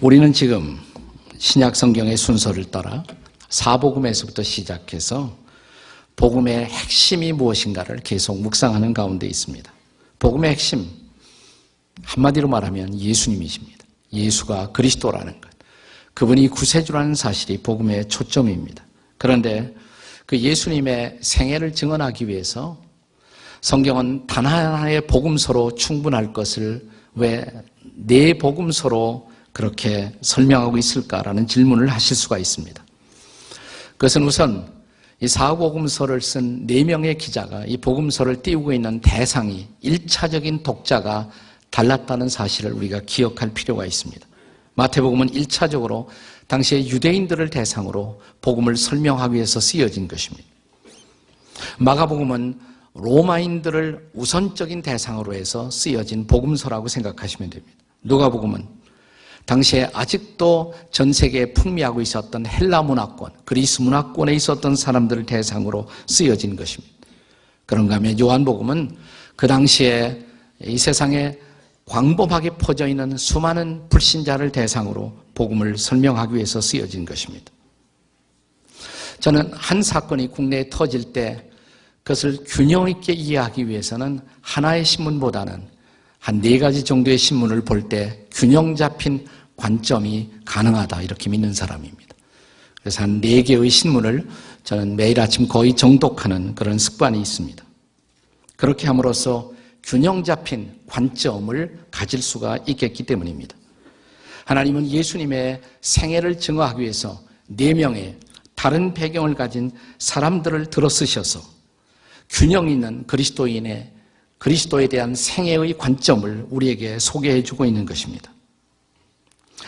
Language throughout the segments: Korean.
우리는 지금 신약 성경의 순서를 따라 사복음에서부터 시작해서 복음의 핵심이 무엇인가를 계속 묵상하는 가운데 있습니다. 복음의 핵심, 한마디로 말하면 예수님이십니다. 예수가 그리스도라는 것, 그분이 구세주라는 사실이 복음의 초점입니다. 그런데 그 예수님의 생애를 증언하기 위해서 성경은 단 하나의 복음서로 충분할 것을 왜 네 복음서로 그렇게 설명하고 있을까라는 질문을 하실 수가 있습니다. 그것은 우선 이 사복음서를 쓴 4명의 기자가 이 복음서를 띄우고 있는 대상이 1차적인 독자가 달랐다는 사실을 우리가 기억할 필요가 있습니다. 마태복음은 1차적으로 당시의 유대인들을 대상으로 복음을 설명하기 위해서 쓰여진 것입니다. 마가복음은 로마인들을 우선적인 대상으로 해서 쓰여진 복음서라고 생각하시면 됩니다. 누가복음은 당시에 아직도 전 세계에 풍미하고 있었던 헬라 문화권, 그리스 문화권에 있었던 사람들을 대상으로 쓰여진 것입니다. 그런가 하면 요한복음은 그 당시에 이 세상에 광범하게 퍼져 있는 수많은 불신자를 대상으로 복음을 설명하기 위해서 쓰여진 것입니다. 저는 한 사건이 국내에 터질 때 그것을 균형 있게 이해하기 위해서는 하나의 신문보다는 한 4가지 정도의 신문을 볼 때 균형 잡힌 관점이 가능하다 이렇게 믿는 사람입니다. 그래서 한 4개의 신문을 저는 매일 아침 거의 정독하는 그런 습관이 있습니다. 그렇게 함으로써 균형 잡힌 관점을 가질 수가 있겠기 때문입니다. 하나님은 예수님의 생애를 증거하기 위해서 4명의 다른 배경을 가진 사람들을 들어 쓰셔서 균형 있는 그리스도에 대한 생애의 관점을 우리에게 소개해 주고 있는 것입니다.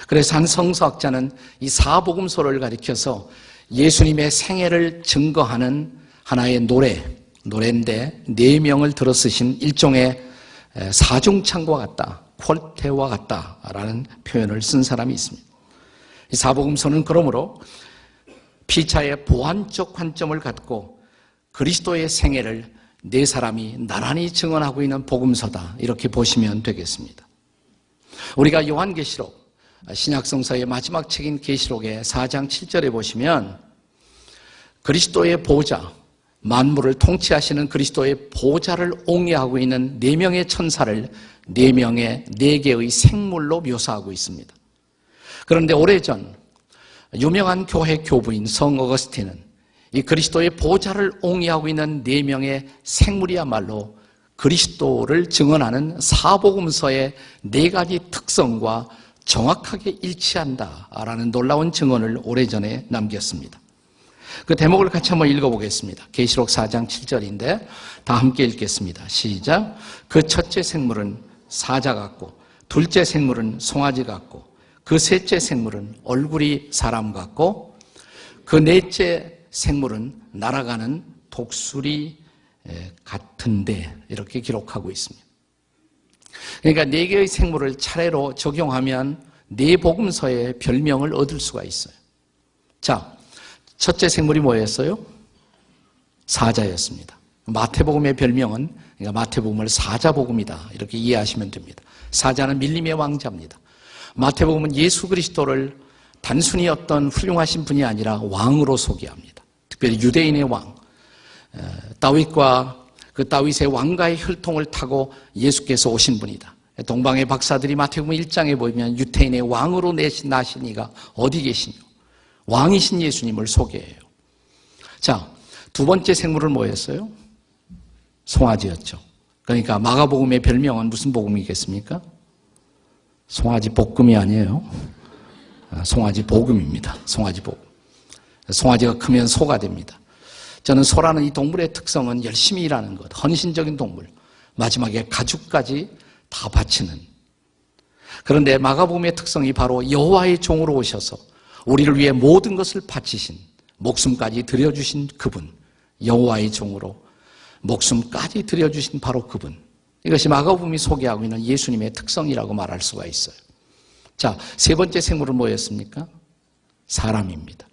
그래서 한 성서학자는 이 사복음서를 가리켜서 예수님의 생애를 증거하는 하나의 노래인데 4명을 들어 쓰신 일종의 사중창과 같다, 퀄테와 같다라는 표현을 쓴 사람이 있습니다. 이 사복음서는 그러므로 피차의 보완적 관점을 갖고 그리스도의 생애를 4사람이 나란히 증언하고 있는 복음서다 이렇게 보시면 되겠습니다. 우리가 요한계시록, 신약성서의 마지막 책인 계시록의 4장 7절에 보시면 그리스도의 보좌, 만물을 통치하시는 그리스도의 보좌를 옹이하고 있는 4명의 천사를 4개의 생물로 묘사하고 있습니다. 그런데 오래전 유명한 교회 교부인 성 어거스틴은 이 그리스도의 보좌를 옹이하고 있는 4명의 생물이야말로 그리스도를 증언하는 사복음서의 4가지 특성과 정확하게 일치한다라는 놀라운 증언을 오래전에 남겼습니다. 그 대목을 같이 한번 읽어보겠습니다. 계시록 4장 7절인데 다 함께 읽겠습니다. 시작. 그 첫째 생물은 사자 같고 둘째 생물은 송아지 같고 그 셋째 생물은 얼굴이 사람 같고 그 넷째 생물은 날아가는 독수리 같은데 이렇게 기록하고 있습니다. 그러니까 4개의 생물을 차례로 적용하면 4복음서의 별명을 얻을 수가 있어요. 자, 첫째 생물이 뭐였어요? 사자였습니다. 마태복음의 별명은 그러니까 마태복음을 사자복음이다 이렇게 이해하시면 됩니다. 사자는 밀림의 왕자입니다. 마태복음은 예수 그리스도를 단순히 어떤 훌륭하신 분이 아니라 왕으로 소개합니다. 특별히 유대인의 왕, 다윗과 그 다윗의 왕가의 혈통을 타고 예수께서 오신 분이다. 동방의 박사들이 마태복음 1장에 보면 유태인의 왕으로 나신 이가 어디 계시뇨? 왕이신 예수님을 소개해요. 자, 두 번째 생물은 뭐였어요? 송아지였죠. 그러니까 마가복음의 별명은 무슨 복음이겠습니까? 송아지 볶음이 아니에요. 송아지 복음입니다. 송아지 복음. 송아지가 크면 소가 됩니다. 저는 소라는 이 동물의 특성은 열심히 일하는 것, 헌신적인 동물, 마지막에 가죽까지 다 바치는. 그런데 마가복음의 특성이 바로 여호와의 종으로 오셔서 우리를 위해 모든 것을 바치신, 목숨까지 들여주신 그분, 여호와의 종으로 목숨까지 들여주신 바로 그분. 이것이 마가복음이 소개하고 있는 예수님의 특성이라고 말할 수가 있어요. 자, 세 번째 생물은 뭐였습니까? 사람입니다.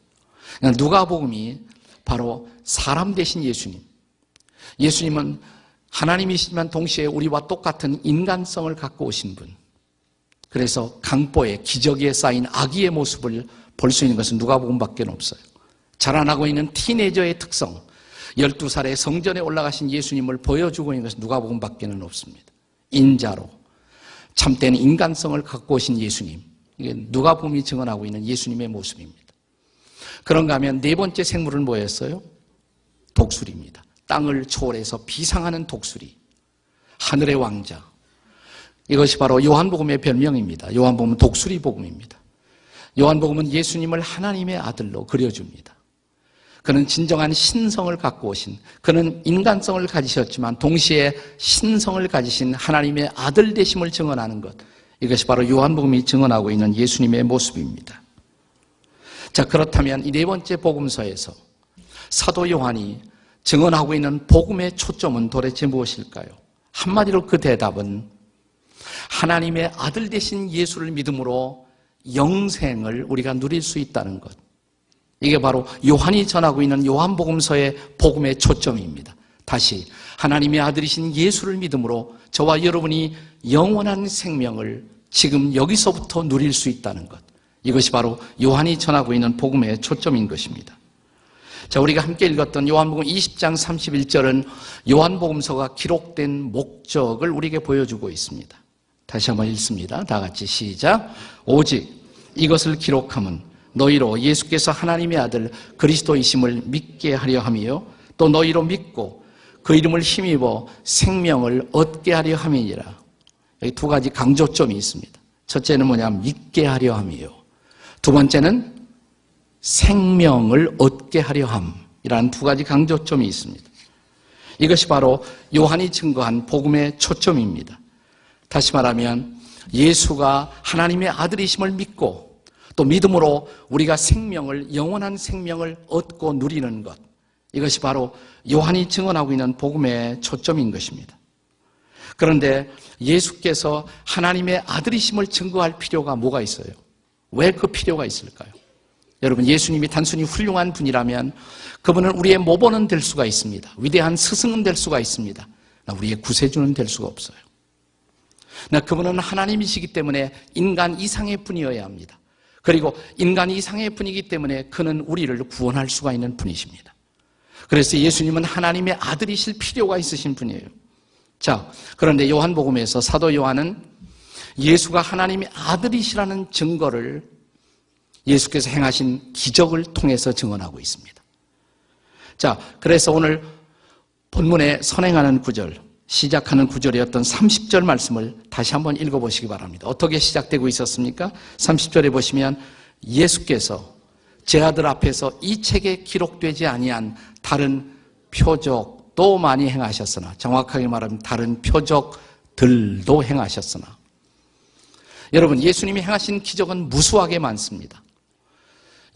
누가복음이 바로 사람 대신 예수님. 예수님은 하나님이시지만 동시에 우리와 똑같은 인간성을 갖고 오신 분. 그래서 강보에 기저귀에 쌓인 아기의 모습을 볼 수 있는 것은 누가복음밖에 없어요. 자라나고 있는 티네이저의 특성, 12살에 성전에 올라가신 예수님을 보여주고 있는 것은 누가복음밖에 없습니다. 인자로 참된 인간성을 갖고 오신 예수님, 이게 누가복음이 증언하고 있는 예수님의 모습입니다. 그런가 하면 네 번째 생물은 뭐였어요? 독수리입니다. 땅을 초월해서 비상하는 독수리, 하늘의 왕자. 이것이 바로 요한복음의 별명입니다. 요한복음은 독수리 복음입니다. 요한복음은 예수님을 하나님의 아들로 그려줍니다. 그는 진정한 신성을 갖고 오신, 그는 인간성을 가지셨지만 동시에 신성을 가지신 하나님의 아들 되심을 증언하는 것, 이것이 바로 요한복음이 증언하고 있는 예수님의 모습입니다. 자, 그렇다면 이 네 번째 복음서에서 사도 요한이 증언하고 있는 복음의 초점은 도대체 무엇일까요? 한마디로 그 대답은 하나님의 아들 되신 예수를 믿음으로 영생을 우리가 누릴 수 있다는 것. 이게 바로 요한이 전하고 있는 요한복음서의 복음의 초점입니다. 다시 하나님의 아들이신 예수를 믿음으로 저와 여러분이 영원한 생명을 지금 여기서부터 누릴 수 있다는 것. 이것이 바로 요한이 전하고 있는 복음의 초점인 것입니다. 자, 우리가 함께 읽었던 요한복음 20장 31절은 요한복음서가 기록된 목적을 우리에게 보여주고 있습니다. 다시 한번 읽습니다. 다 같이 시작. 오직 이것을 기록함은 너희로 예수께서 하나님의 아들 그리스도이심을 믿게 하려 함이요 또 너희로 믿고 그 이름을 힘입어 생명을 얻게 하려 함이니라. 여기 두 가지 강조점이 있습니다. 첫째는 뭐냐면 믿게 하려 함이요. 두 번째는 생명을 얻게 하려 함이라는 두 가지 강조점이 있습니다. 이것이 바로 요한이 증거한 복음의 초점입니다. 다시 말하면 예수가 하나님의 아들이심을 믿고 또 믿음으로 우리가 생명을, 영원한 생명을 얻고 누리는 것, 이것이 바로 요한이 증언하고 있는 복음의 초점인 것입니다. 그런데 예수께서 하나님의 아들이심을 증거할 필요가 뭐가 있어요? 왜 그 필요가 있을까요? 여러분, 예수님이 단순히 훌륭한 분이라면 그분은 우리의 모범은 될 수가 있습니다. 위대한 스승은 될 수가 있습니다. 우리의 구세주는 될 수가 없어요. 그분은 하나님이시기 때문에 인간 이상의 분이어야 합니다. 그리고 인간 이상의 분이기 때문에 그는 우리를 구원할 수가 있는 분이십니다. 그래서 예수님은 하나님의 아들이실 필요가 있으신 분이에요. 자, 그런데 요한복음에서 사도 요한은 예수가 하나님의 아들이시라는 증거를 예수께서 행하신 기적을 통해서 증언하고 있습니다. 자, 그래서 오늘 본문에 선행하는 구절, 시작하는 구절이었던 30절 말씀을 다시 한번 읽어보시기 바랍니다. 어떻게 시작되고 있었습니까? 30절에 보시면 예수께서 제 아들 앞에서 이 책에 기록되지 아니한 다른 표적도 많이 행하셨으나, 정확하게 말하면 다른 표적들도 행하셨으나, 여러분, 예수님이 행하신 기적은 무수하게 많습니다.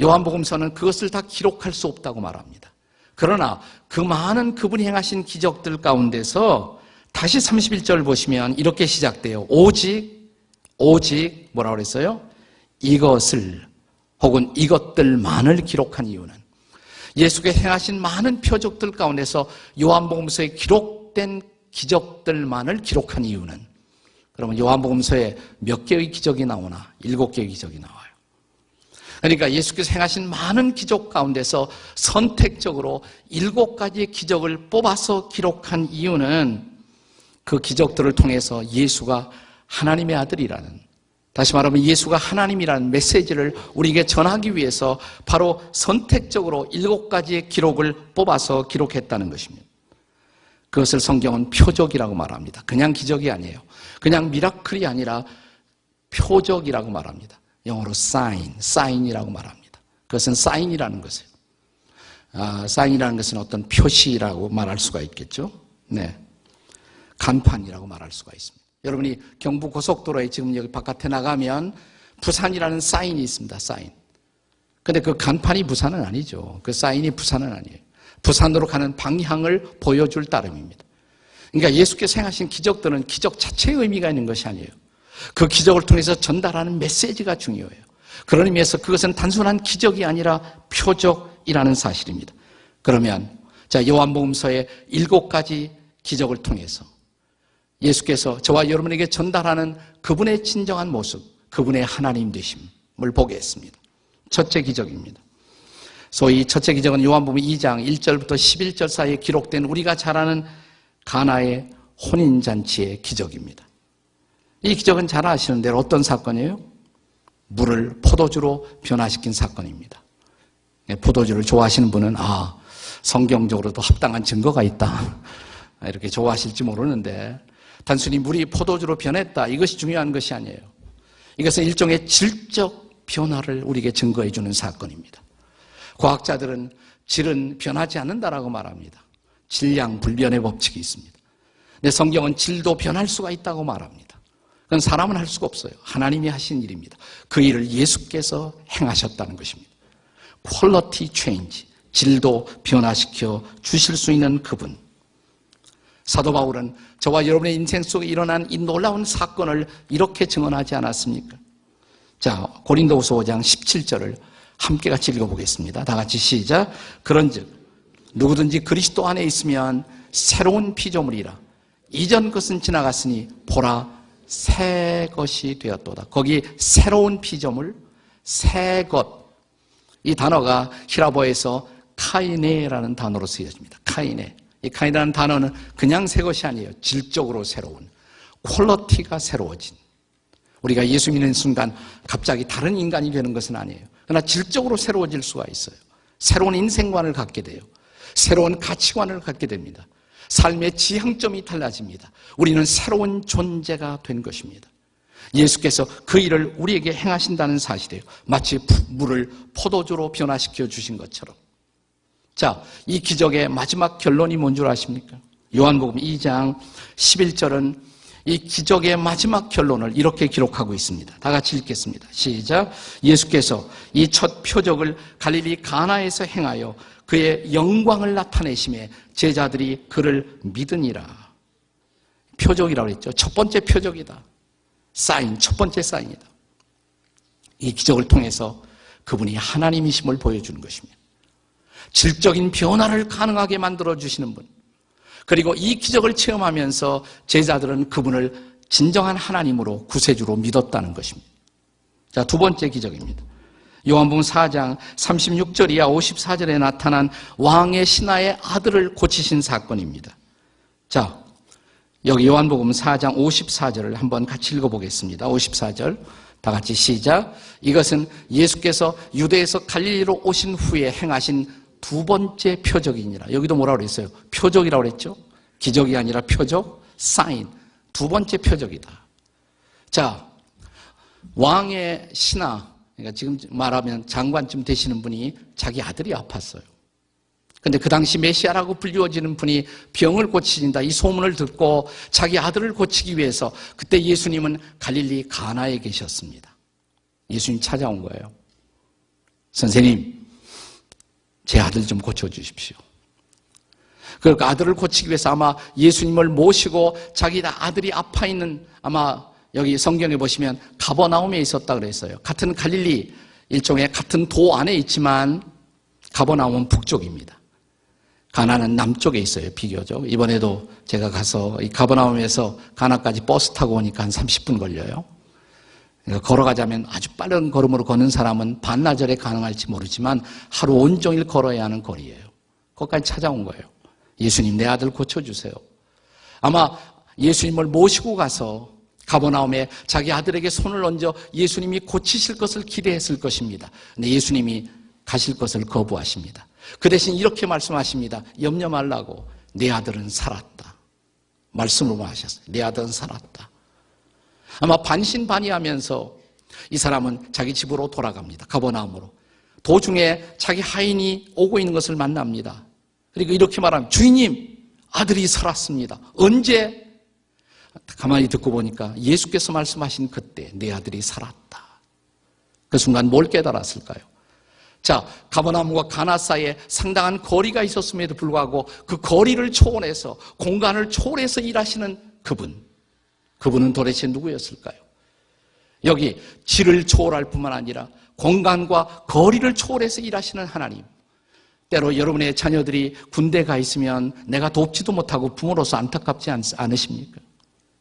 요한복음서는 그것을 다 기록할 수 없다고 말합니다. 그러나 그 많은 그분이 행하신 기적들 가운데서 다시 31절 보시면 이렇게 시작돼요. 오직 뭐라고 그랬어요? 이것을 혹은 이것들만을 기록한 이유는, 예수께서 행하신 많은 표적들 가운데서 요한복음서에 기록된 기적들만을 기록한 이유는, 그러면 요한복음서에 몇 개의 기적이 나오나? 7개의 기적이 나와요. 그러니까 예수께서 행하신 많은 기적 가운데서 선택적으로 7가지의 기적을 뽑아서 기록한 이유는 그 기적들을 통해서 예수가 하나님의 아들이라는, 다시 말하면 예수가 하나님이라는 메시지를 우리에게 전하기 위해서 바로 선택적으로 7가지의 기록을 뽑아서 기록했다는 것입니다. 그것을 성경은 표적이라고 말합니다. 그냥 기적이 아니에요. 그냥 미라클이 아니라 표적이라고 말합니다. 영어로 사인이라고 말합니다. 그것은 사인이라는 것이에요. 사인이라는 것은 어떤 표시라고 말할 수가 있겠죠. 네, 간판이라고 말할 수가 있습니다. 여러분이 경부 고속도로에 지금 여기 바깥에 나가면 부산이라는 사인이 있습니다. 사인. 근데 그 간판이 부산은 아니죠. 그 사인이 부산은 아니에요. 부산으로 가는 방향을 보여줄 따름입니다. 그러니까 예수께서 행하신 기적들은 기적 자체의 의미가 있는 것이 아니에요. 그 기적을 통해서 전달하는 메시지가 중요해요. 그런 의미에서 그것은 단순한 기적이 아니라 표적이라는 사실입니다. 그러면 자, 요한복음서의 7가지 기적을 통해서 예수께서 저와 여러분에게 전달하는 그분의 진정한 모습, 그분의 하나님 되심을 보게 했습니다. 첫째 기적입니다. 소위 첫째 기적은 요한복음 2장 1절부터 11절 사이에 기록된 우리가 잘 아는 가나의 혼인잔치의 기적입니다. 이 기적은 잘 아시는 대로 어떤 사건이에요? 물을 포도주로 변화시킨 사건입니다. 포도주를 좋아하시는 분은 성경적으로도 합당한 증거가 있다, 이렇게 좋아하실지 모르는데, 단순히 물이 포도주로 변했다, 이것이 중요한 것이 아니에요. 이것은 일종의 질적 변화를 우리에게 증거해 주는 사건입니다. 과학자들은 질은 변하지 않는다라고 말합니다. 질량 불변의 법칙이 있습니다. 근데 성경은 질도 변할 수가 있다고 말합니다. 그건 사람은 할 수가 없어요. 하나님이 하신 일입니다. 그 일을 예수께서 행하셨다는 것입니다. 퀄리티 체인지, 질도 변화시켜 주실 수 있는 그분. 사도 바울은 저와 여러분의 인생 속에 일어난 이 놀라운 사건을 이렇게 증언하지 않았습니까? 자, 고린도후서 5장 17절을 함께 같이 읽어보겠습니다. 다 같이 시작. 그런즉 누구든지 그리스도 안에 있으면 새로운 피조물이라. 이전 것은 지나갔으니 보라 새 것이 되었도다. 거기 새로운 피조물, 새 것. 이 단어가 히라보에서 카이네라는 단어로 쓰여집니다. 카이네. 이 카이네라는 단어는 그냥 새 것이 아니에요. 질적으로 새로운, 퀄리티가 새로워진. 우리가 예수 믿는 순간 갑자기 다른 인간이 되는 것은 아니에요. 그러나 질적으로 새로워질 수가 있어요. 새로운 인생관을 갖게 돼요. 새로운 가치관을 갖게 됩니다. 삶의 지향점이 달라집니다. 우리는 새로운 존재가 된 것입니다. 예수께서 그 일을 우리에게 행하신다는 사실이에요. 마치 물을 포도주로 변화시켜 주신 것처럼. 자, 이 기적의 마지막 결론이 뭔 줄 아십니까? 요한복음 2장 11절은 이 기적의 마지막 결론을 이렇게 기록하고 있습니다. 다 같이 읽겠습니다. 시작. 예수께서 이 첫 표적을 갈릴리 가나에서 행하여 그의 영광을 나타내심에 제자들이 그를 믿으니라. 표적이라고 했죠. 첫 번째 표적이다. 사인, 첫 번째 사인이다. 이 기적을 통해서 그분이 하나님이심을 보여주는 것입니다. 질적인 변화를 가능하게 만들어주시는 분. 그리고 이 기적을 체험하면서 제자들은 그분을 진정한 하나님으로 구세주로 믿었다는 것입니다. 자, 두 번째 기적입니다. 요한복음 4장 36절 이하 54절에 나타난 왕의 신하의 아들을 고치신 사건입니다. 자, 여기 요한복음 4장 54절을 한번 같이 읽어보겠습니다. 54절 다 같이 시작. 이것은 예수께서 유대에서 갈릴리로 오신 후에 행하신 두 번째 표적이니라. 여기도 뭐라고 그랬어요? 표적이라고 그랬죠? 기적이 아니라 표적, 사인. 두 번째 표적이다. 자, 왕의 신하, 그러니까 지금 말하면 장관쯤 되시는 분이 자기 아들이 아팠어요. 근데 그 당시 메시아라고 불리워지는 분이 병을 고치신다, 이 소문을 듣고 자기 아들을 고치기 위해서 그때 예수님은 갈릴리 가나에 계셨습니다. 예수님 찾아온 거예요. 선생님, 제 아들 좀 고쳐주십시오. 그 아들을 고치기 위해서 아마 예수님을 모시고 자기 아들이 아파 있는, 아마 여기 성경에 보시면 가버나움에 있었다 그랬어요. 같은 갈릴리, 일종의 같은 도 안에 있지만 가버나움은 북쪽입니다. 가나는 남쪽에 있어요, 비교적. 이번에도 제가 가서 이 가버나움에서 가나까지 버스 타고 오니까 한 30분 걸려요. 걸어가자면 아주 빠른 걸음으로 걷는 사람은 반나절에 가능할지 모르지만 하루 온종일 걸어야 하는 거리예요. 거기까지 찾아온 거예요. 예수님, 내 아들 고쳐주세요. 아마 예수님을 모시고 가서 가버나움에 자기 아들에게 손을 얹어 예수님이 고치실 것을 기대했을 것입니다. 근데 예수님이 가실 것을 거부하십니다. 그 대신 이렇게 말씀하십니다. 염려 말라고, 내 아들은 살았다. 말씀으로 하셨어요. 내 아들은 살았다. 아마 반신반의하면서 이 사람은 자기 집으로 돌아갑니다. 가버나움으로. 도중에 자기 하인이 오고 있는 것을 만납니다. 그리고 이렇게 말합니다. 주인님, 아들이 살았습니다. 언제? 가만히 듣고 보니까 예수께서 말씀하신 그때 내 아들이 살았다. 그 순간 뭘 깨달았을까요? 자, 가버나움과 가나 사이에 상당한 거리가 있었음에도 불구하고 그 거리를 초월해서, 공간을 초월해서 일하시는 그분은 도대체 누구였을까요? 여기 질을 초월할 뿐만 아니라 공간과 거리를 초월해서 일하시는 하나님. 때로 여러분의 자녀들이 군대 가 있으면 내가 돕지도 못하고 부모로서 안타깝지 않으십니까?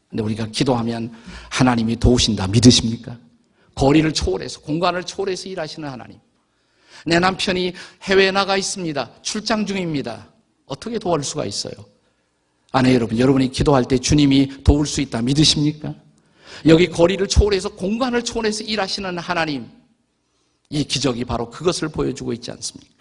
근데 우리가 기도하면 하나님이 도우신다 믿으십니까? 거리를 초월해서, 공간을 초월해서 일하시는 하나님. 내 남편이 해외에 나가 있습니다. 출장 중입니다. 어떻게 도울 수가 있어요? 아내 여러분, 여러분이 기도할 때 주님이 도울 수 있다 믿으십니까? 여기 거리를 초월해서, 공간을 초월해서 일하시는 하나님, 이 기적이 바로 그것을 보여주고 있지 않습니까?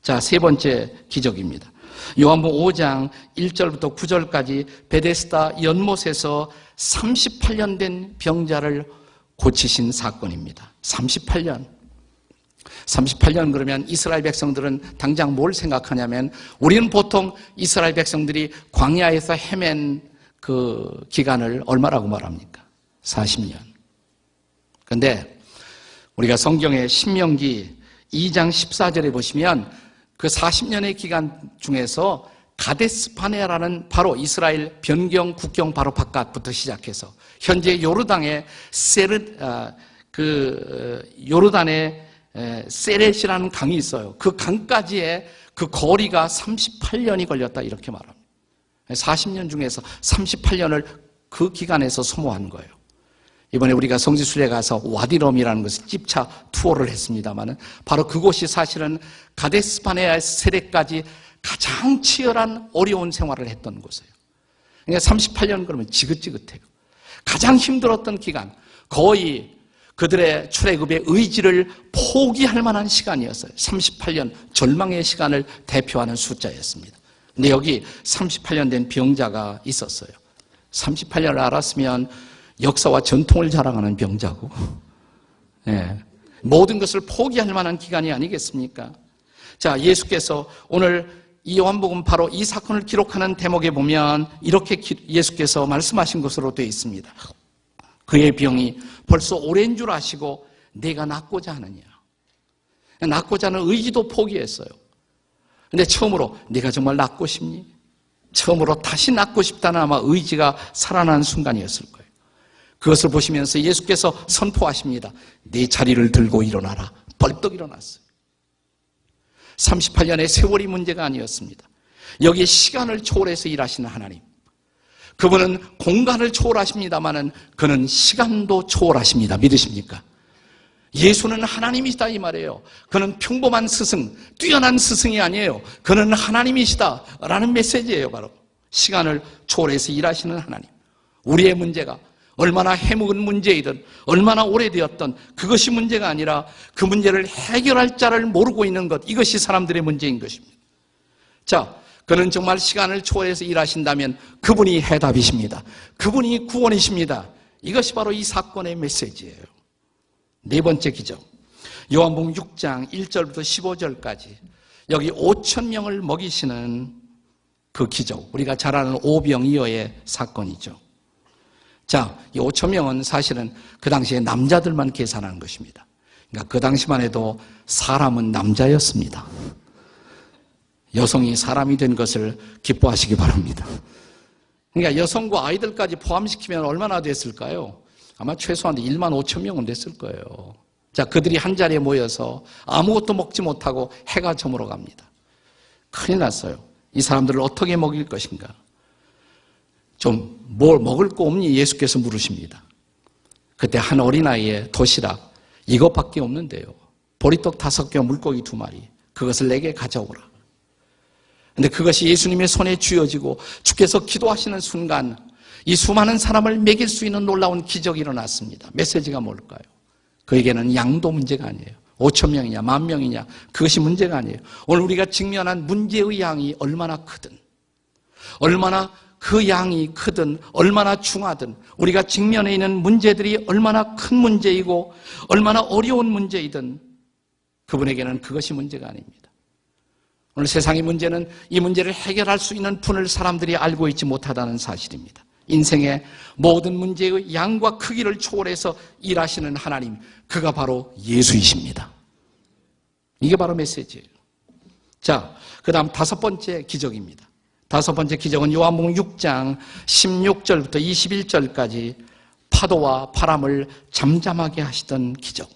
자, 세 번째 기적입니다. 요한복음 5장 1절부터 9절까지 베데스다 연못에서 38년 된 병자를 고치신 사건입니다. 38년 그러면 이스라엘 백성들은 당장 뭘 생각하냐면, 우리는 보통 이스라엘 백성들이 광야에서 헤맨 그 기간을 얼마라고 말합니까? 40년. 그런데 우리가 성경의 신명기 2장 14절에 보시면 그 40년의 기간 중에서 가데스바네아라는 바로 이스라엘 변경 국경 바로 바깥부터 시작해서 현재 요르단의 요르단의 세렛이라는 강이 있어요. 그 강까지의 그 거리가 38년이 걸렸다 이렇게 말합니다. 40년 중에서 38년을 그 기간에서 소모한 거예요. 이번에 우리가 성지순례 가서 와디럼이라는 것을 집차 투어를 했습니다마는 바로 그곳이 사실은 가데스바네아의 세렛까지 가장 치열한 어려운 생활을 했던 곳이에요. 그러니까 38년 그러면 지긋지긋해요. 가장 힘들었던 기간, 거의 그들의 출애굽의 의지를 포기할 만한 시간이었어요. 38년 절망의 시간을 대표하는 숫자였습니다. 근데 여기 38년 된 병자가 있었어요. 38년을 알았으면 역사와 전통을 자랑하는 병자고, 모든 것을 포기할 만한 기간이 아니겠습니까? 자, 예수께서 오늘 이 요한복음 바로 이 사건을 기록하는 대목에 보면 이렇게 예수께서 말씀하신 것으로 되어 있습니다. 그의 병이 벌써 오랜 줄 아시고 내가 낫고자 하느냐. 낫고자 하는 의지도 포기했어요. 근데 처음으로 내가 정말 낫고 싶니? 처음으로 다시 낫고 싶다는 아마 의지가 살아난 순간이었을 거예요. 그것을 보시면서 예수께서 선포하십니다. 네 자리를 들고 일어나라. 벌떡 일어났어요. 38년의 세월이 문제가 아니었습니다. 여기에 시간을 초월해서 일하시는 하나님. 그분은 공간을 초월하십니다마는 그는 시간도 초월하십니다. 믿으십니까? 예수는 하나님이시다 이 말이에요. 그는 평범한 스승, 뛰어난 스승이 아니에요. 그는 하나님이시다라는 메시지예요. 바로 시간을 초월해서 일하시는 하나님. 우리의 문제가 얼마나 해묵은 문제이든 얼마나 오래되었던 그것이 문제가 아니라 그 문제를 해결할 자를 모르고 있는 것, 이것이 사람들의 문제인 것입니다. 자, 그는 정말 시간을 초월해서 일하신다면 그분이 해답이십니다. 그분이 구원이십니다. 이것이 바로 이 사건의 메시지예요. 네 번째 기적, 요한복음 6장 1절부터 15절까지 여기 5,000명을 먹이시는 그 기적, 우리가 잘 아는 오병이어의 사건이죠. 자, 이 5,000명은 사실은 그 당시에 남자들만 계산하는 것입니다. 그러니까 그 당시만 해도 사람은 남자였습니다. 여성이 사람이 된 것을 기뻐하시기 바랍니다. 그러니까 여성과 아이들까지 포함시키면 얼마나 됐을까요? 아마 최소한 15,000명은 됐을 거예요. 자, 그들이 한 자리에 모여서 아무것도 먹지 못하고 해가 저물어 갑니다. 큰일 났어요. 이 사람들을 어떻게 먹일 것인가? 좀 뭘 먹을 거 없니? 예수께서 물으십니다. 그때 한 어린아이의 도시락 이것밖에 없는데요. 보리떡 5개와 물고기 2마리, 그것을 내게 가져오라. 근데 그것이 예수님의 손에 쥐어지고 주께서 기도하시는 순간 이 수많은 사람을 먹일 수 있는 놀라운 기적이 일어났습니다. 메시지가 뭘까요? 그에게는 양도 문제가 아니에요. 5,000명이냐 10,000명이냐 그것이 문제가 아니에요. 오늘 우리가 직면한 문제의 양이 얼마나 크든, 얼마나 그 양이 크든, 얼마나 중하든, 우리가 직면해 있는 문제들이 얼마나 큰 문제이고 얼마나 어려운 문제이든 그분에게는 그것이 문제가 아닙니다. 오늘 세상의 문제는 이 문제를 해결할 수 있는 분을 사람들이 알고 있지 못하다는 사실입니다. 인생의 모든 문제의 양과 크기를 초월해서 일하시는 하나님, 그가 바로 예수이십니다. 이게 바로 메시지예요. 자, 그 다음 5번째 기적입니다. 5번째 기적은 요한복음 6장 16절부터 21절까지 파도와 바람을 잠잠하게 하시던 기적.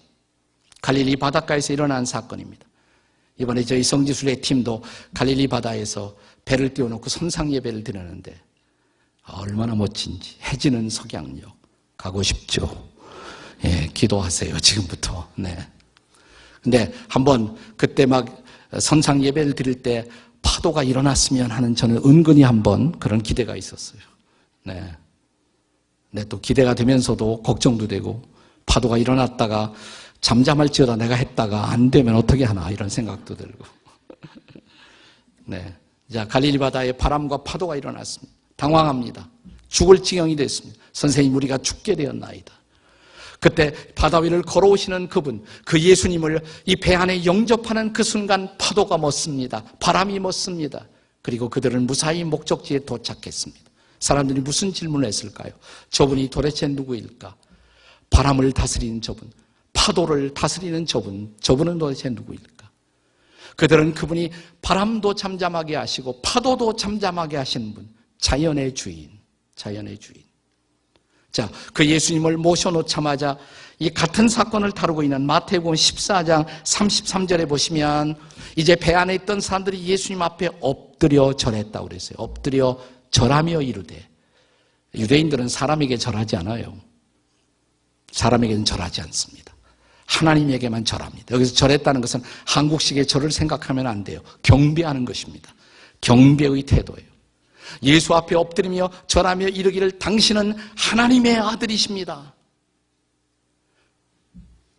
갈릴리 바닷가에서 일어난 사건입니다. 이번에 저희 성지순례 팀도 갈릴리 바다에서 배를 띄워놓고 선상 예배를 드리는데 얼마나 멋진지. 해지는 석양역 가고 싶죠. 예, 기도하세요 지금부터. 네. 근데 한번 그때 막 선상 예배를 드릴 때 파도가 일어났으면 하는 저는 은근히 한번 그런 기대가 있었어요. 네. 네, 또 기대가 되면서도 걱정도 되고 파도가 일어났다가 잠잠할지어다 내가 했다가 안 되면 어떻게 하나 이런 생각도 들고. 네. 자, 갈릴리 바다에 바람과 파도가 일어났습니다. 당황합니다. 죽을 지경이 됐습니다. 선생님, 우리가 죽게 되었나이다. 그때 바다 위를 걸어오시는 그분, 그 예수님을 이 배 안에 영접하는 그 순간 파도가 멎습니다. 바람이 멎습니다. 그리고 그들은 무사히 목적지에 도착했습니다. 사람들이 무슨 질문을 했을까요? 저분이 도대체 누구일까? 바람을 다스리는 저분, 파도를 다스리는 저분은 도대체 누구일까? 그들은 그분이 바람도 잠잠하게 하시고 파도도 잠잠하게 하시는 분, 자연의 주인. 자, 그 예수님을 모셔놓자마자 이 같은 사건을 다루고 있는 마태복음 14장 33절에 보시면 이제 배 안에 있던 사람들이 예수님 앞에 엎드려 절했다고 그랬어요. 엎드려 절하며 이르되. 유대인들은 사람에게 절하지 않아요. 사람에게는 절하지 않습니다. 하나님에게만 절합니다. 여기서 절했다는 것은 한국식의 절을 생각하면 안 돼요. 경배하는 것입니다. 경배의 태도예요. 예수 앞에 엎드리며 절하며 이르기를 당신은 하나님의 아들이십니다.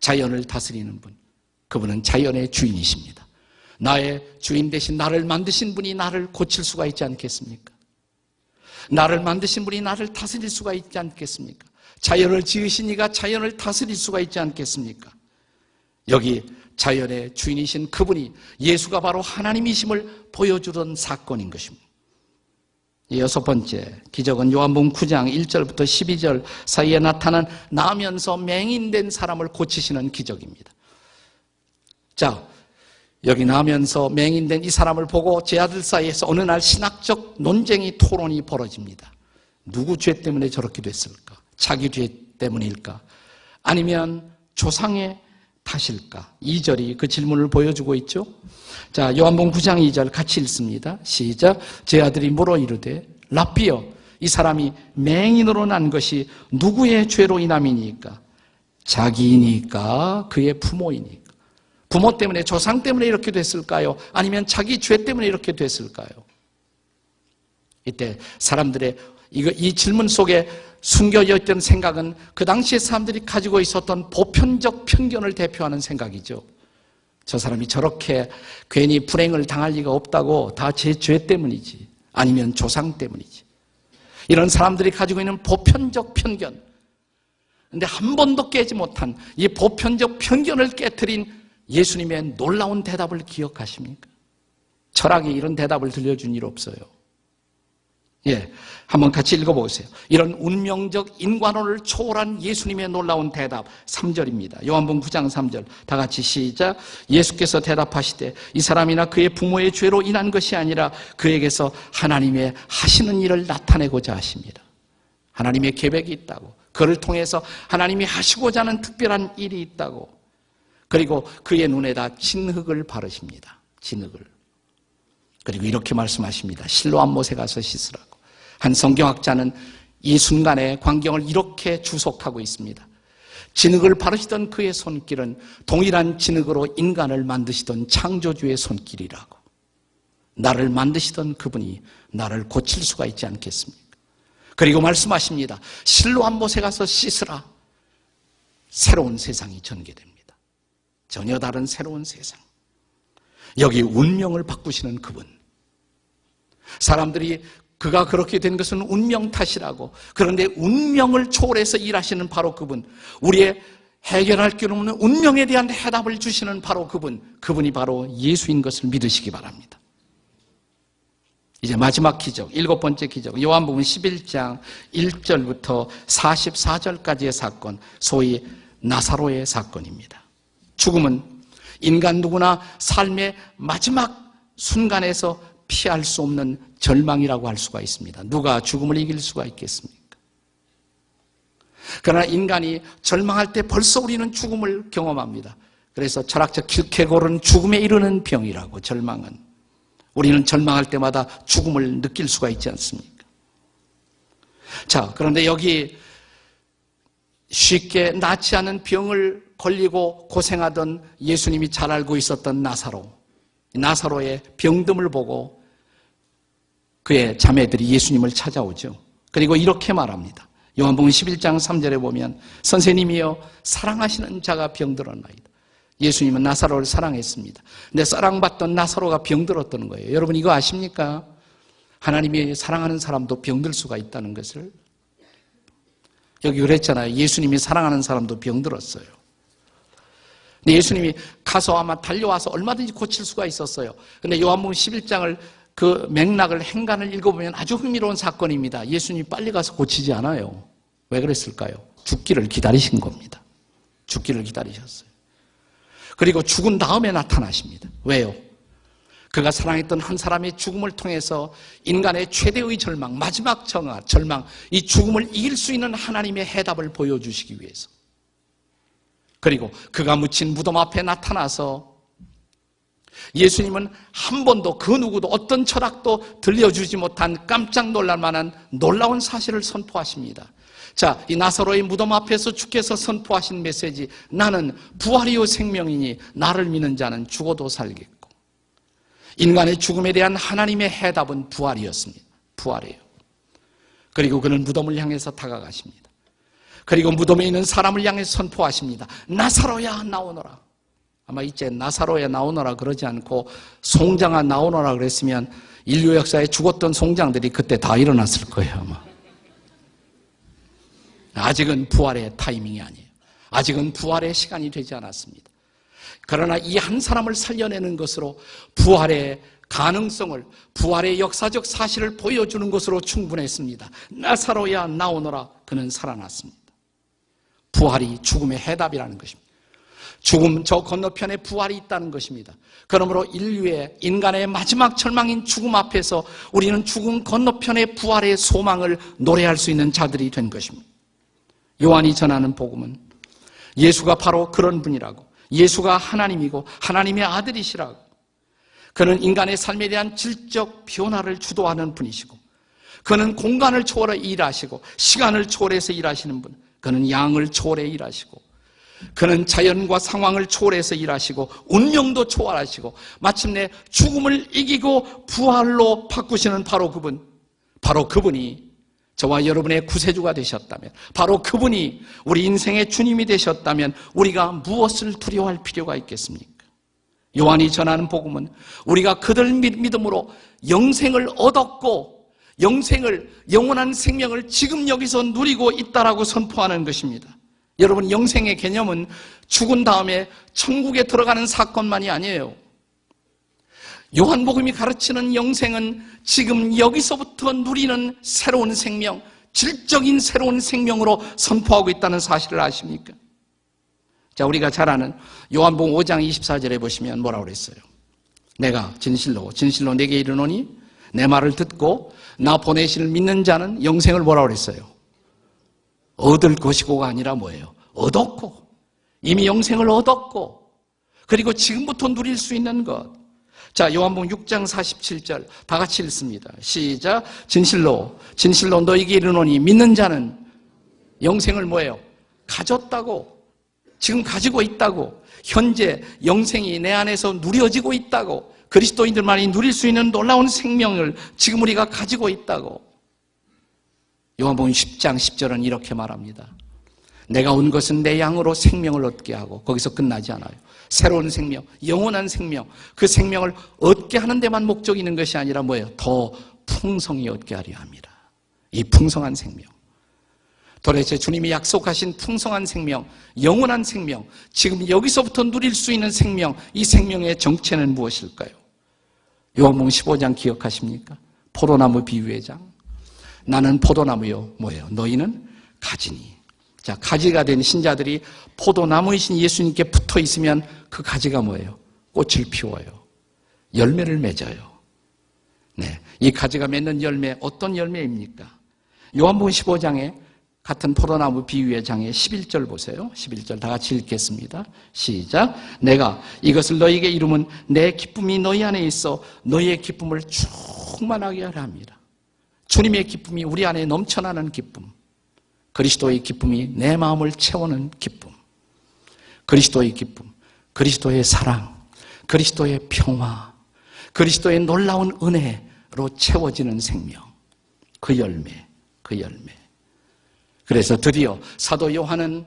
자연을 다스리는 분, 그분은 자연의 주인이십니다. 나의 주인 대신 나를 만드신 분이 나를 고칠 수가 있지 않겠습니까? 나를 만드신 분이 나를 다스릴 수가 있지 않겠습니까? 자연을 지으신 이가 자연을 다스릴 수가 있지 않겠습니까? 여기 자연의 주인이신 그분이 예수가 바로 하나님이심을 보여주던 사건인 것입니다. 여섯 번째 기적은 요한복음 9장 1절부터 12절 사이에 나타난 나면서 맹인된 사람을 고치시는 기적입니다. 자, 여기 나면서 맹인된 이 사람을 보고 제 아들 사이에서 어느 날 신학적 논쟁이 토론이 벌어집니다. 누구 죄 때문에 저렇게 됐을까? 자기 죄 때문일까? 아니면 조상의 탓일까? 2절이 그 질문을 보여주고 있죠. 자, 요한복음 9장 2절 같이 읽습니다. 시작. 제 아들이 물어 이르되 라삐여, 이 사람이 맹인으로 난 것이 누구의 죄로 인함이니까? 자기이니까? 그의 부모이니까? 부모 때문에, 조상 때문에 이렇게 됐을까요? 아니면 자기 죄 때문에 이렇게 됐을까요? 이때 사람들의 이 질문 속에 숨겨져 있던 생각은 그 당시에 사람들이 가지고 있었던 보편적 편견을 대표하는 생각이죠. 저 사람이 저렇게 괜히 불행을 당할 리가 없다고, 다 제 죄 때문이지, 아니면 조상 때문이지. 이런 사람들이 가지고 있는 보편적 편견. 그런데 한 번도 깨지 못한 이 보편적 편견을 깨트린 예수님의 놀라운 대답을 기억하십니까? 철학이 이런 대답을 들려준 일 없어요. 예, 한번 같이 읽어보세요. 이런 운명적 인간론을 초월한 예수님의 놀라운 대답 3절입니다. 요한복음 9장 3절 다 같이 시작. 예수께서 대답하시되 이 사람이나 그의 부모의 죄로 인한 것이 아니라 그에게서 하나님의 하시는 일을 나타내고자 하십니다. 하나님의 계획이 있다고, 그를 통해서 하나님이 하시고자 하는 특별한 일이 있다고. 그리고 그의 눈에다 진흙을 바르십니다. 진흙을. 그리고 이렇게 말씀하십니다. 실로암 못에 가서 씻으라고. 한 성경학자는 이 순간의 광경을 이렇게 주석하고 있습니다. 진흙을 바르시던 그의 손길은 동일한 진흙으로 인간을 만드시던 창조주의 손길이라고. 나를 만드시던 그분이 나를 고칠 수가 있지 않겠습니까? 그리고 말씀하십니다. 실로암 못에 가서 씻으라. 새로운 세상이 전개됩니다. 전혀 다른 새로운 세상. 여기 운명을 바꾸시는 그분. 사람들이 그가 그렇게 된 것은 운명 탓이라고. 그런데 운명을 초월해서 일하시는 바로 그분. 우리의 해결할 길 없는 운명에 대한 해답을 주시는 바로 그분. 그분이 바로 예수인 것을 믿으시기 바랍니다. 이제 마지막 기적, 일곱 번째 기적. 요한복음 11장 1절부터 44절까지의 사건. 소위 나사로의 사건입니다. 죽음은 인간 누구나 삶의 마지막 순간에서 피할 수 없는 절망이라고 할 수가 있습니다. 누가 죽음을 이길 수가 있겠습니까? 그러나 인간이 절망할 때 벌써 우리는 죽음을 경험합니다. 그래서 철학적 킬케고르는 죽음에 이르는 병이라고. 절망은 우리는 절망할 때마다 죽음을 느낄 수가 있지 않습니까? 자, 그런데 여기 쉽게 낫지 않은 병을 걸리고 고생하던 예수님이 잘 알고 있었던 나사로의 병듦을 보고 그의 자매들이 예수님을 찾아오죠. 그리고 이렇게 말합니다. 요한복음 11장 3절에 보면 선생님이여 사랑하시는 자가 병들었나이다. 예수님은 나사로를 사랑했습니다. 근데 사랑받던 나사로가 병들었다는 거예요. 여러분 이거 아십니까? 하나님이 사랑하는 사람도 병들 수가 있다는 것을. 여기 그랬잖아요. 예수님이 사랑하는 사람도 병들었어요. 근데 예수님이 가서 아마 달려와서 얼마든지 고칠 수가 있었어요. 근데 요한복음 11장을 그 맥락을 행간을 읽어보면 아주 흥미로운 사건입니다. 예수님이 빨리 가서 고치지 않아요. 왜 그랬을까요? 죽기를 기다리신 겁니다. 죽기를 기다리셨어요. 그리고 죽은 다음에 나타나십니다. 왜요? 그가 사랑했던 한 사람의 죽음을 통해서 인간의 최대의 절망, 마지막 절망, 이 죽음을 이길 수 있는 하나님의 해답을 보여주시기 위해서. 그리고 그가 묻힌 무덤 앞에 나타나서 예수님은 한 번도 그 누구도 어떤 철학도 들려주지 못한 깜짝 놀랄 만한 놀라운 사실을 선포하십니다. 자, 이 나사로의 무덤 앞에서 주께서 선포하신 메시지, 나는 부활이요 생명이니 나를 믿는 자는 죽어도 살겠고. 인간의 죽음에 대한 하나님의 해답은 부활이었습니다. 부활이에요. 그리고 그는 무덤을 향해서 다가가십니다. 그리고 무덤에 있는 사람을 향해 선포하십니다. 나사로야 나오너라. 아마 이제 나사로야 나오너라 그러지 않고 송장아 나오너라 그랬으면 인류 역사에 죽었던 송장들이 그때 다 일어났을 거예요. 아마. 아직은 부활의 타이밍이 아니에요. 아직은 부활의 시간이 되지 않았습니다. 그러나 이 한 사람을 살려내는 것으로 부활의 가능성을, 부활의 역사적 사실을 보여주는 것으로 충분했습니다. 나사로야 나오너라. 그는 살아났습니다. 부활이 죽음의 해답이라는 것입니다. 죽음 저 건너편에 부활이 있다는 것입니다. 그러므로 인간의 마지막 절망인 죽음 앞에서 우리는 죽음 건너편의 부활의 소망을 노래할 수 있는 자들이 된 것입니다. 요한이 전하는 복음은 예수가 바로 그런 분이라고, 예수가 하나님이고 하나님의 아들이시라고, 그는 인간의 삶에 대한 질적 변화를 주도하는 분이시고, 그는 공간을 초월해 일하시고 시간을 초월해서 일하시는 분, 그는 양을 초월해 일하시고, 그는 자연과 상황을 초월해서 일하시고 운명도 초월하시고 마침내 죽음을 이기고 부활로 바꾸시는 바로 그분이 저와 여러분의 구세주가 되셨다면, 바로 그분이 우리 인생의 주님이 되셨다면 우리가 무엇을 두려워할 필요가 있겠습니까? 요한이 전하는 복음은 우리가 그들 믿음으로 영생을 얻었고 영원한 생명을 지금 여기서 누리고 있다라고 선포하는 것입니다. 여러분, 영생의 개념은 죽은 다음에 천국에 들어가는 사건만이 아니에요. 요한복음이 가르치는 영생은 지금 여기서부터 누리는 새로운 생명, 질적인 새로운 생명으로 선포하고 있다는 사실을 아십니까? 자, 우리가 잘 아는 요한복음 5장 24절에 보시면 뭐라고 그랬어요? 내가 진실로 내게 이르노니 내 말을 듣고 나 보내시를 믿는 자는 영생을 뭐라고 그랬어요? 얻을 것이고가 아니라 뭐예요? 얻었고, 이미 영생을 얻었고, 그리고 지금부터 누릴 수 있는 것. 자, 요한복음 6장 47절 다 같이 읽습니다. 시작. 진실로 너에게 이르노니 믿는 자는 영생을 뭐예요? 가졌다고, 지금 가지고 있다고, 현재 영생이 내 안에서 누려지고 있다고, 그리스도인들만이 누릴 수 있는 놀라운 생명을 지금 우리가 가지고 있다고. 요한복음 10장 10절은 이렇게 말합니다. 내가 온 것은 내 양으로 생명을 얻게 하고, 거기서 끝나지 않아요. 새로운 생명, 영원한 생명, 그 생명을 얻게 하는 데만 목적이 있는 것이 아니라 뭐예요? 더 풍성히 얻게 하려 합니다. 이 풍성한 생명, 도대체 주님이 약속하신 풍성한 생명, 영원한 생명, 지금 여기서부터 누릴 수 있는 생명, 이 생명의 정체는 무엇일까요? 요한복음 15장 기억하십니까? 포도나무 비유의 장. 나는 포도나무요, 뭐예요? 너희는 가지니. 자, 가지가 된 신자들이 포도나무이신 예수님께 붙어 있으면 그 가지가 뭐예요? 꽃을 피워요. 열매를 맺어요. 네, 이 가지가 맺는 열매, 어떤 열매입니까? 요한복음 15장에 같은 포도나무 비유의 장의 11절 보세요. 11절 다 같이 읽겠습니다. 시작. 내가 이것을 너희에게 이루면 내 기쁨이 너희 안에 있어 너희의 기쁨을 충만하게 하려 합니다. 주님의 기쁨이 우리 안에 넘쳐나는 기쁨, 그리스도의 기쁨이 내 마음을 채우는 기쁨, 그리스도의 기쁨, 그리스도의 사랑, 그리스도의 평화, 그리스도의 놀라운 은혜로 채워지는 생명, 그 열매, 그 열매. 그래서 드디어 사도 요한은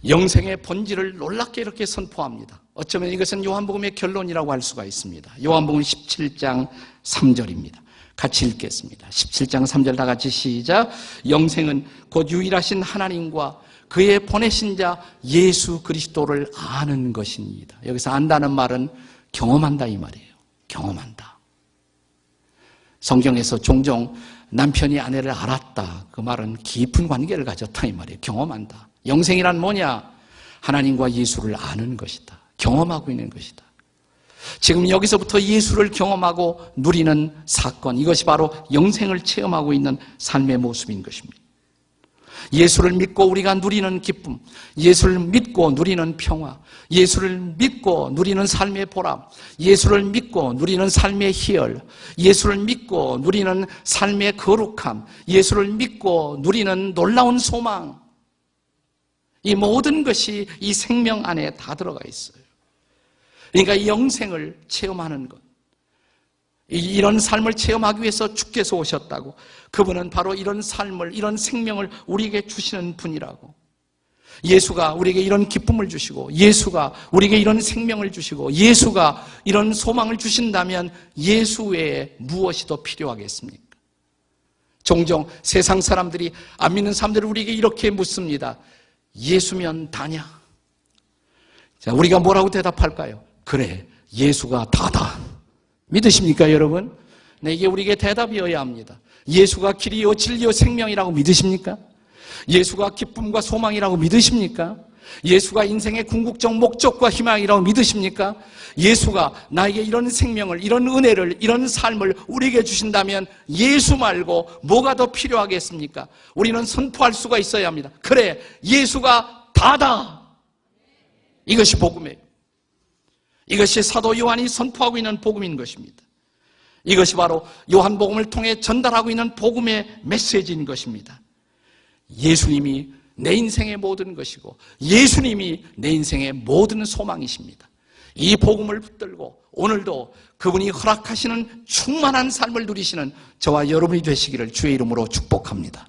영생의 본질을 놀랍게 이렇게 선포합니다. 어쩌면 이것은 요한복음의 결론이라고 할 수가 있습니다. 요한복음 17장 3절입니다. 같이 읽겠습니다. 17장 3절 다 같이 시작. 영생은 곧 유일하신 하나님과 그의 보내신 자 예수 그리스도를 아는 것입니다. 여기서 안다는 말은 경험한다 이 말이에요. 경험한다. 성경에서 종종 남편이 아내를 알았다. 그 말은 깊은 관계를 가졌다 이 말이에요. 경험한다. 영생이란 뭐냐? 하나님과 예수를 아는 것이다. 경험하고 있는 것이다. 지금 여기서부터 예수를 경험하고 누리는 사건, 이것이 바로 영생을 체험하고 있는 삶의 모습인 것입니다. 예수를 믿고 우리가 누리는 기쁨, 예수를 믿고 누리는 평화, 예수를 믿고 누리는 삶의 보람, 예수를 믿고 누리는 삶의 희열, 예수를 믿고 누리는 삶의 거룩함, 예수를 믿고 누리는 놀라운 소망, 이 모든 것이 이 생명 안에 다 들어가 있어요. 그러니까 이 영생을 체험하는 것, 이런 삶을 체험하기 위해서 주께서 오셨다고, 그분은 바로 이런 삶을, 이런 생명을 우리에게 주시는 분이라고, 예수가 우리에게 이런 기쁨을 주시고, 예수가 우리에게 이런 생명을 주시고, 예수가 이런 소망을 주신다면 예수 외에 무엇이 더 필요하겠습니까? 종종 세상 사람들이, 안 믿는 사람들이 우리에게 이렇게 묻습니다. 예수면 다냐? 자, 우리가 뭐라고 대답할까요? 그래, 예수가 다다. 믿으십니까, 여러분? 네, 이게 우리에게 대답이어야 합니다. 예수가 길이요 진리요 생명이라고 믿으십니까? 예수가 기쁨과 소망이라고 믿으십니까? 예수가 인생의 궁극적 목적과 희망이라고 믿으십니까? 예수가 나에게 이런 생명을, 이런 은혜를, 이런 삶을 우리에게 주신다면 예수 말고 뭐가 더 필요하겠습니까? 우리는 선포할 수가 있어야 합니다. 그래, 예수가 다다. 이것이 복음이에요. 이것이 사도 요한이 선포하고 있는 복음인 것입니다. 이것이 바로 요한복음을 통해 전달하고 있는 복음의 메시지인 것입니다. 예수님이 내 인생의 모든 것이고 예수님이 내 인생의 모든 소망이십니다. 이 복음을 붙들고 오늘도 그분이 허락하시는 충만한 삶을 누리시는 저와 여러분이 되시기를 주의 이름으로 축복합니다.